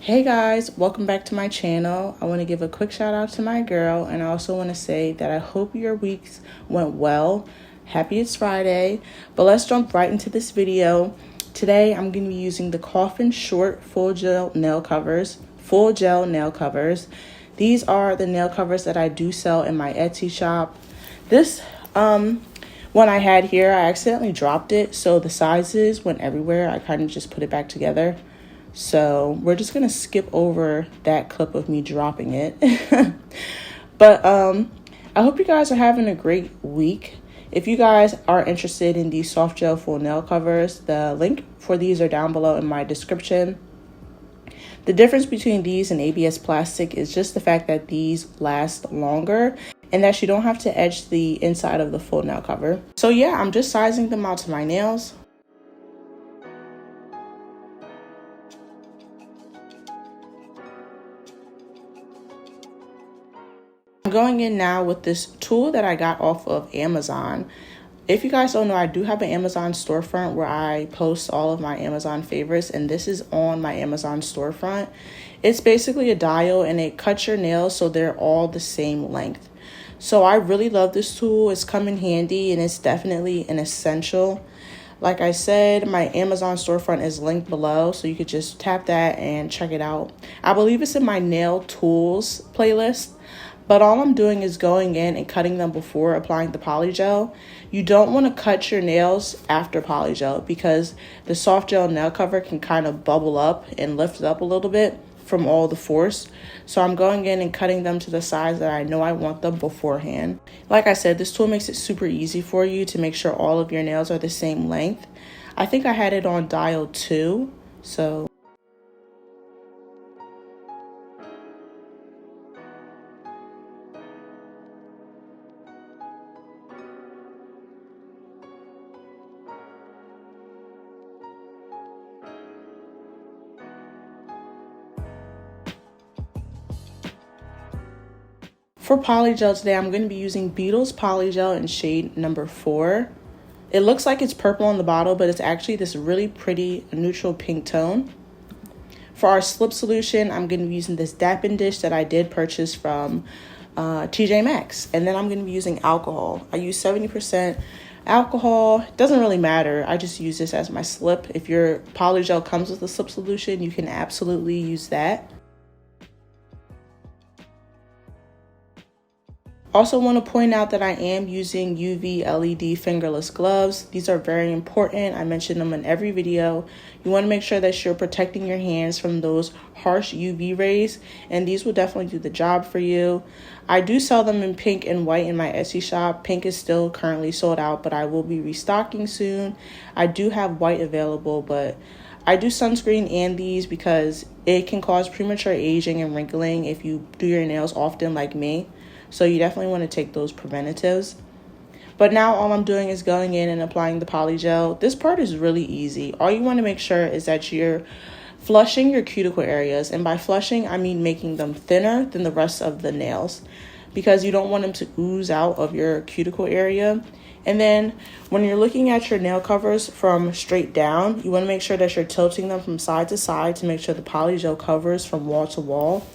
Hey guys, welcome back to my channel. I want to give a quick shout out to my girl, and I also want to say that I hope your weeks went well. Happy it's Friday, but let's jump right into this video. Today I'm going to be using the Coffin Short Full Gel Nail Covers. These are the nail covers that I do sell in my Etsy shop. This one I had here, I accidentally dropped it, so the sizes went everywhere. I kind of just put it back together. So we're just going to skip over that clip of me dropping it. But I hope you guys are having a great week. If you guys are interested in these soft gel full nail covers, the link for these are down below in my description. The difference between these and ABS plastic is just the fact that these last longer and that you don't have to edge the inside of the full nail cover. So yeah, I'm just sizing them out to my nails. I'm going in now with this tool that I got off of Amazon. If you guys don't know, I do have an Amazon storefront where I post all of my Amazon favorites, and this is on my Amazon storefront. It's basically a dial and it cuts your nails so they're all the same length. So I really love this tool. It's come in handy and it's definitely an essential. Like I said, my Amazon storefront is linked below, so you could just tap that and check it out. I believe it's in my nail tools playlist. But all I'm doing is going in and cutting them before applying the polygel. You don't want to cut your nails after polygel because the soft gel nail cover can kind of bubble up and lift it up a little bit from all the force. So I'm going in and cutting them to the size that I know I want them beforehand. Like I said, this tool makes it super easy for you to make sure all of your nails are the same length. I think I had it on dial 2, so... For polygel today, I'm going to be using Beetle's Polygel in shade number 4. It looks like it's purple on the bottle, but it's actually this really pretty neutral pink tone. For our slip solution, I'm going to be using this dapping dish that I did purchase from TJ Maxx. And then I'm going to be using alcohol. I use 70% alcohol. It doesn't really matter. I just use this as my slip. If your polygel comes with a slip solution, you can absolutely use that. Also want to point out that I am using UV LED fingerless gloves. These are very important. I mention them in every video. You want to make sure that you're protecting your hands from those harsh UV rays, and these will definitely do the job for you. I do sell them in pink and white in my Etsy shop. Pink is still currently sold out, but I will be restocking soon. I do have white available, but I do sunscreen and these because it can cause premature aging and wrinkling if you do your nails often like me. So you definitely want to take those preventatives. But now all I'm doing is going in and applying the polygel. This part is really easy. All you want to make sure is that you're flushing your cuticle areas. And by flushing, I mean making them thinner than the rest of the nails, because you don't want them to ooze out of your cuticle area. And then when you're looking at your nail covers from straight down, you want to make sure that you're tilting them from side to side to make sure the polygel covers from wall to wall.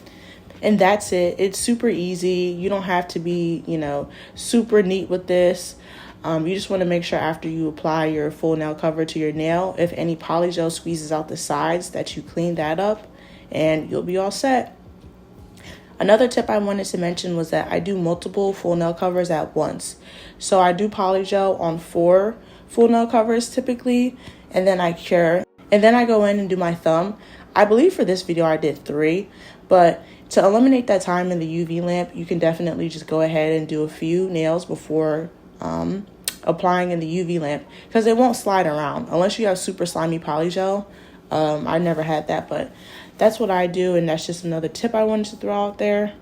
And that's it. It's super easy. You don't have to be, super neat with this. You just want to make sure after you apply your full nail cover to your nail, if any polygel squeezes out the sides, that you clean that up and you'll be all set. Another tip I wanted to mention was that I do multiple full nail covers at once. So I do polygel on 4 full nail covers typically, and then I cure. And then I go in and do my thumb. I believe for this video I did 3, but to eliminate that time in the UV lamp, you can definitely just go ahead and do a few nails before applying in the UV lamp, because it won't slide around unless you have super slimy polygel. I never had that, but that's what I do, and that's just another tip I wanted to throw out there.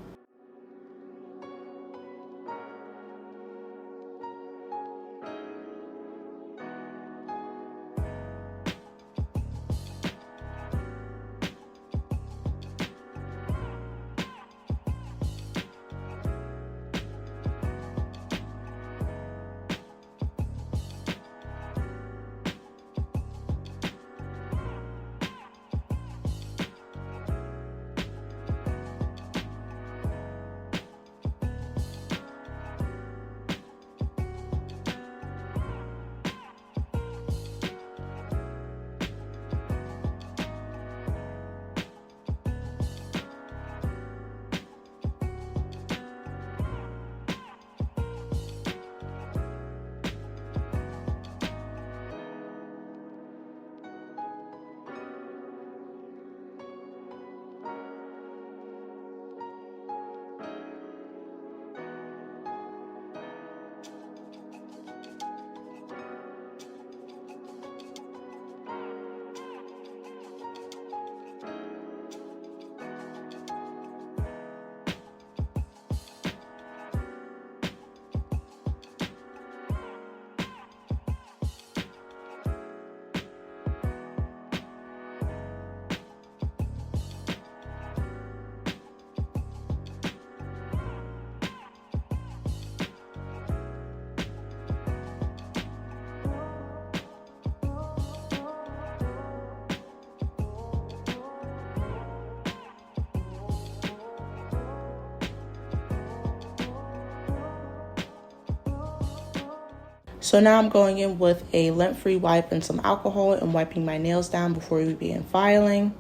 So now I'm going in with a lint-free wipe and some alcohol and wiping my nails down before we begin filing.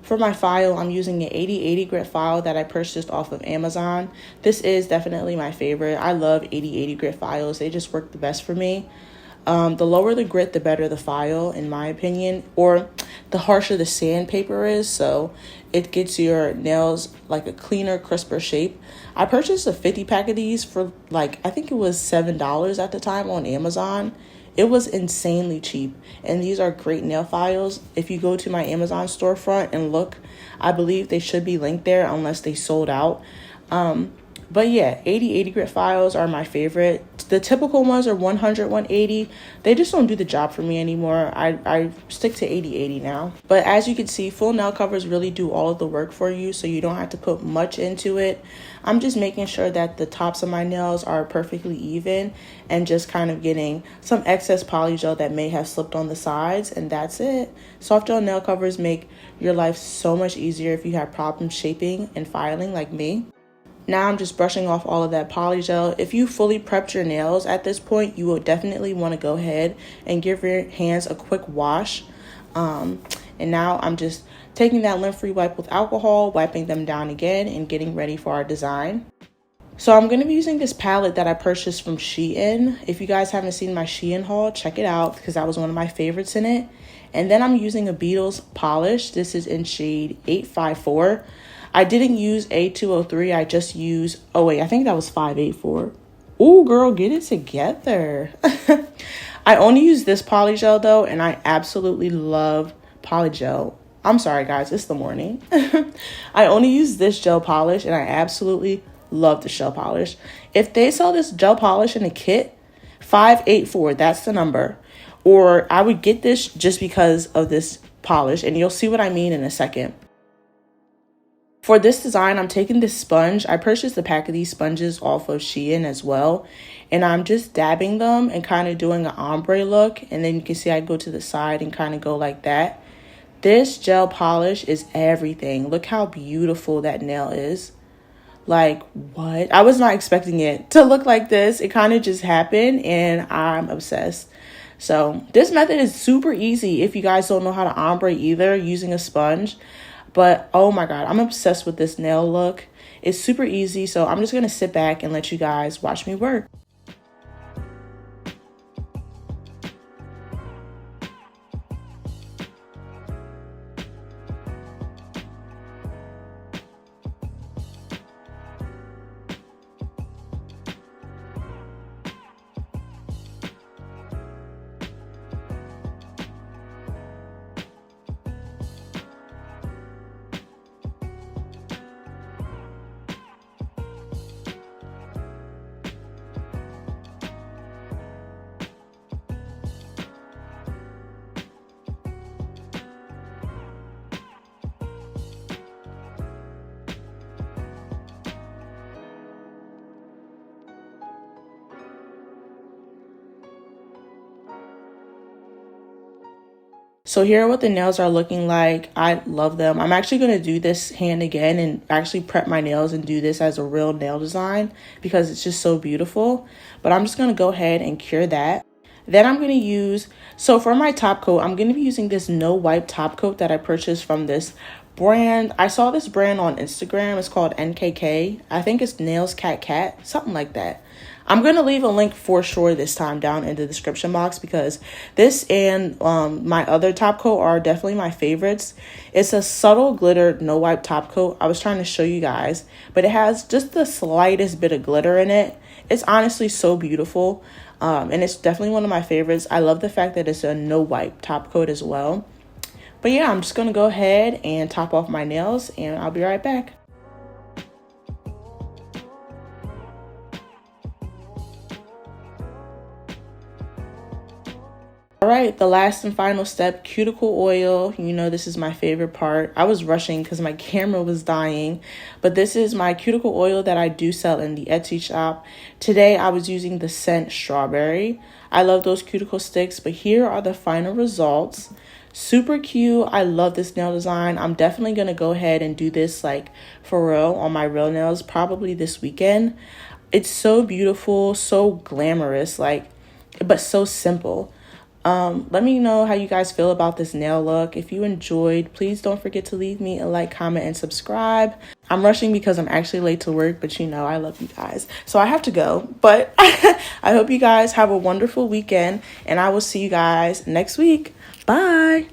For my file, I'm using an 80/80 grit file that I purchased off of Amazon. This is definitely my favorite. I love 80/80 grit files. They just work the best for me. The lower the grit, the better the file, in my opinion, or the harsher the sandpaper is, so it gets your nails like a cleaner, crisper shape. I purchased a 50 pack of these for like, I think it was $7 at the time on Amazon. It was insanely cheap, and these are great nail files. If you go to my Amazon storefront and look, I believe they should be linked there unless they sold out. But yeah, 80/80 grit files are my favorite. The typical ones are 100/180. They just don't do the job for me anymore. I stick to 80/80 now. But as you can see, full nail covers really do all of the work for you, so you don't have to put much into it. I'm just making sure that the tops of my nails are perfectly even and just kind of getting some excess polygel that may have slipped on the sides, and that's it. Soft gel nail covers make your life so much easier if you have problems shaping and filing like me. Now I'm just brushing off all of that polygel. If you fully prepped your nails at this point, you will definitely want to go ahead and give your hands a quick wash. And now I'm just taking that lint-free wipe with alcohol, wiping them down again, and getting ready for our design. So I'm going to be using this palette that I purchased from Shein. If you guys haven't seen my Shein haul, check it out because that was one of my favorites in it. And then I'm using a Beetles polish. This is in shade 854. I didn't use A203. I just used, oh wait, I think that was 584. Ooh, girl, get it together. I only use this polygel though, and I absolutely love polygel. I'm sorry guys, it's the morning. I only use this gel polish and I absolutely love the gel polish. If they sell this gel polish in a kit, 584, that's the number. Or I would get this just because of this polish, and you'll see what I mean in a second. For this design, I'm taking this sponge. I purchased a pack of these sponges off of Shein as well. And I'm just dabbing them and kind of doing an ombre look. And then you can see I go to the side and kind of go like that. This gel polish is everything. Look how beautiful that nail is. Like, what? I was not expecting it to look like this. It kind of just happened and I'm obsessed. So this method is super easy if you guys don't know how to ombre either using a sponge. But oh my god, I'm obsessed with this nail look. It's super easy, so I'm just going to sit back and let you guys watch me work. So here are what the nails are looking like. I love them. I'm actually going to do this hand again and actually prep my nails and do this as a real nail design because it's just so beautiful. But I'm just going to go ahead and cure that. Then I'm going to use, so for my top coat, I'm going to be using this no wipe top coat that I purchased from this brand. I saw this brand on Instagram. It's called NKK. I think it's Nails Cat Cat, something like that. I'm going to leave a link for sure this time down in the description box because this and my other top coat are definitely my favorites. It's a subtle glitter no wipe top coat. I was trying to show you guys, but it has just the slightest bit of glitter in it. It's honestly so beautiful. And it's definitely one of my favorites. I love the fact that it's a no wipe top coat as well. But yeah, I'm just going to go ahead and top off my nails and I'll be right back. right, the last and final step, cuticle oil. You know, this is my favorite part. I was rushing because my camera was dying, but this is my cuticle oil that I do sell in the Etsy shop. Today, I was using the scent strawberry. I love those cuticle sticks, but here are the final results. Super cute. I love this nail design. I'm definitely going to go ahead and do this like for real on my real nails probably this weekend. It's so beautiful, so glamorous, like, but so simple. Let me know how you guys feel about this nail look. If you enjoyed, please don't forget to leave me a like, comment, and subscribe. I'm rushing because I'm actually late to work, but you know, I love you guys. So I have to go, but I hope you guys have a wonderful weekend, and I will see you guys next week. Bye.